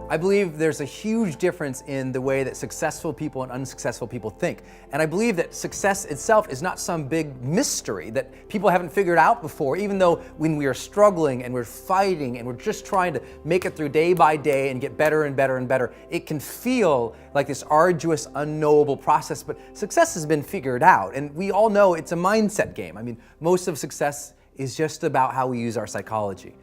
I believe there's a huge difference in the way that successful people and unsuccessful people think. And I believe that success itself is not some big mystery that people haven't figured out before, even though when we are struggling and we're fighting and we're just trying to make it through day by day and get better and better and better, it can feel like this arduous, unknowable process, but success has been figured out. And we all know it's a mindset game. I mean, most of success is just about how we use our psychology.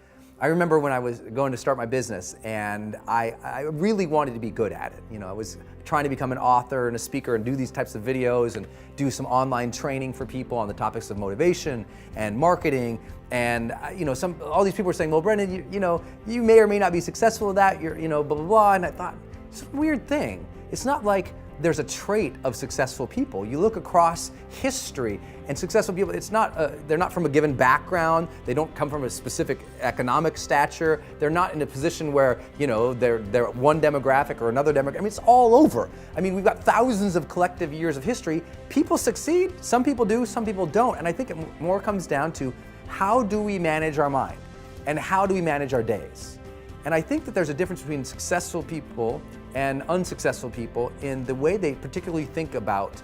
I remember when I was going to start my business and I really wanted to be good at it. You know, I was trying to become an author and a speaker and do these types of videos and do some online training for people on the topics of motivation and marketing. And you know, all these people were saying, well, Brendan, you may or may not be successful at that, blah, blah, blah. And I thought, it's a weird thing. It's not like there's a trait of successful people. You look across history and successful people, they're not from a given background. They don't come from a specific economic stature. They're not in a position where, they're one demographic or another demographic. I mean, it's all over. I mean, we've got thousands of collective years of history. People succeed, some people do, some people don't. And I think it more comes down to how do we manage our mind and how do we manage our days? And I think that there's a difference between successful people and unsuccessful people in the way they particularly think about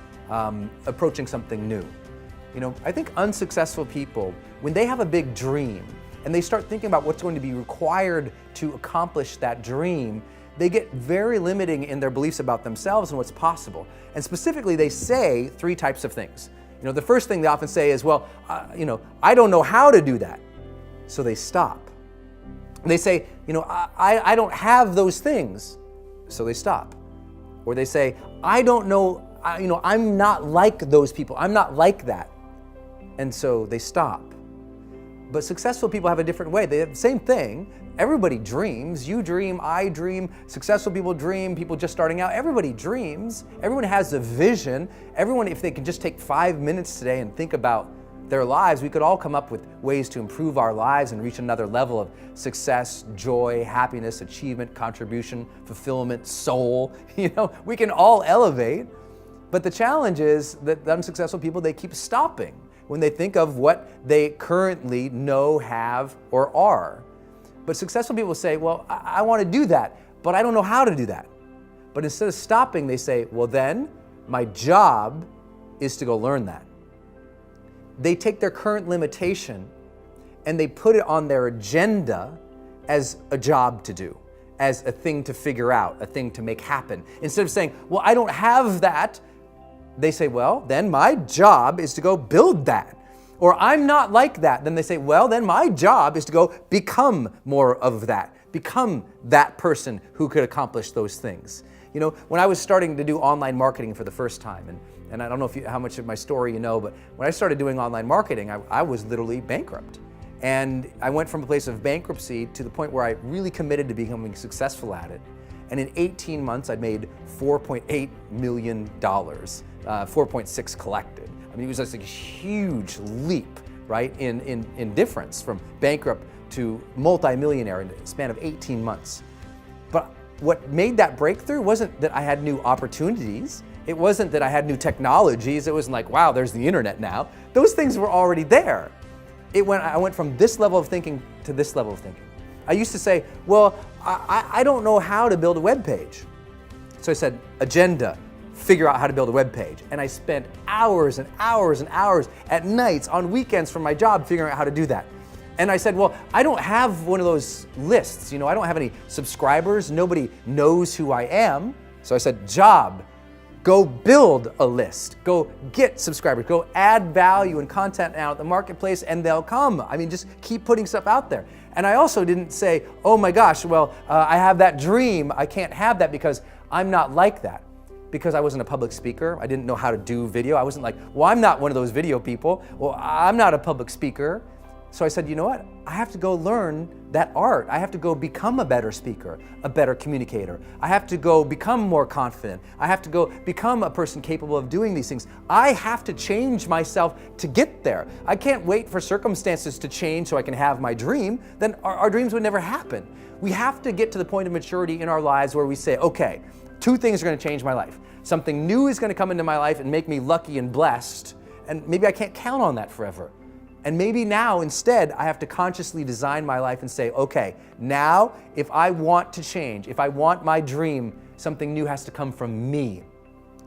approaching something new. I think unsuccessful people, when they have a big dream and they start thinking about what's going to be required to accomplish that dream, they get very limiting in their beliefs about themselves and what's possible. And specifically, they say three types of things. The first thing they often say is, well, I don't know how to do that. So they stop. They say, I don't have those things. So they stop. Or they say, I don't know, I'm not like those people. I'm not like that. And so they stop. But successful people have a different way. They have the same thing. Everybody dreams. You dream, I dream. Successful people dream. People just starting out. Everybody dreams. Everyone has a vision. Everyone, if they could just take 5 minutes today and think about their lives, we could all come up with ways to improve our lives and reach another level of success, joy, happiness, achievement, contribution, fulfillment, soul. We can all elevate. But the challenge is that the unsuccessful people, they keep stopping when they think of what they currently know, have, or are. But successful people say, well, I want to do that, but I don't know how to do that. But instead of stopping, they say, well, then my job is to go learn that. They take their current limitation and they put it on their agenda as a job to do, as a thing to figure out, a thing to make happen. Instead of saying, well, I don't have that, they say, well, then my job is to go build that. Or I'm not like that. Then they say, well, then my job is to go become more of that, become that person who could accomplish those things. When I was starting to do online marketing for the first time, and I don't know how much of my story you know, but when I started doing online marketing, I was literally bankrupt. And I went from a place of bankruptcy to the point where I really committed to becoming successful at it. And in 18 months, I'd made $4.8 million, 4.6 collected. I mean, it was just a huge leap, right, in difference from bankrupt to multimillionaire in the span of 18 months. But what made that breakthrough wasn't that I had new opportunities. It wasn't that I had new technologies. It wasn't like, wow, there's the internet now. Those things were already there. I went from this level of thinking to this level of thinking. I used to say, well, I don't know how to build a web page. So I said, agenda, figure out how to build a web page. And I spent hours and hours and hours at nights, on weekends from my job, figuring out how to do that. And I said, well, I don't have one of those lists. I don't have any subscribers. Nobody knows who I am. So I said, job, go build a list. Go get subscribers. Go add value and content out in the marketplace and they'll come. I mean, just keep putting stuff out there. And I also didn't say, oh my gosh, well, I have that dream. I can't have that because I'm not like that. Because I wasn't a public speaker. I didn't know how to do video. I wasn't like, well, I'm not one of those video people. Well, I'm not a public speaker. So I said, you know what? I have to go learn that art. I have to go become a better speaker, a better communicator. I have to go become more confident. I have to go become a person capable of doing these things. I have to change myself to get there. I can't wait for circumstances to change so I can have my dream. Then our dreams would never happen. We have to get to the point of maturity in our lives where we say, okay, two things are going to change my life. Something new is going to come into my life and make me lucky and blessed, and maybe I can't count on that forever. And maybe now instead I have to consciously design my life and say, okay, now if I want to change, if I want my dream, something new has to come from me.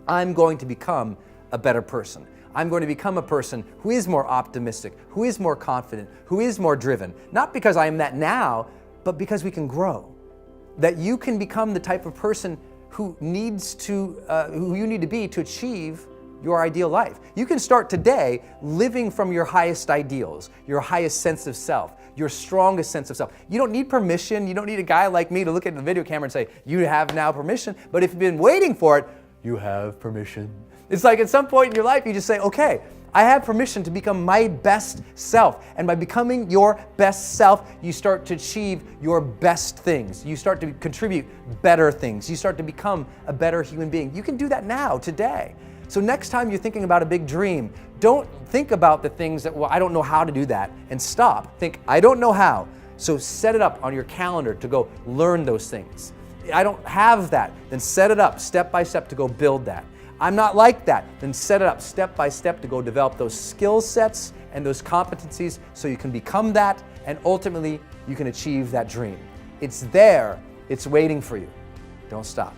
I'm going to become a better person. I'm going to become a person who is more optimistic, who is more confident, who is more driven. Not because I am that now, but because we can grow. That you can become the type of person who you need to be to achieve your ideal life. You can start today living from your highest ideals, your highest sense of self, your strongest sense of self. You don't need permission. You don't need a guy like me to look at the video camera and say, you have now permission. But if you've been waiting for it, you have permission. It's like at some point in your life, you just say, okay, I have permission to become my best self. And by becoming your best self, you start to achieve your best things. You start to contribute better things. You start to become a better human being. You can do that now, today. So next time you're thinking about a big dream, don't think about the things that, well, I don't know how to do that, and stop. Think, I don't know how. So set it up on your calendar to go learn those things. I don't have that, then set it up step by step to go build that. I'm not like that, then set it up step by step to go develop those skill sets and those competencies so you can become that, and ultimately you can achieve that dream. It's there, it's waiting for you. Don't stop.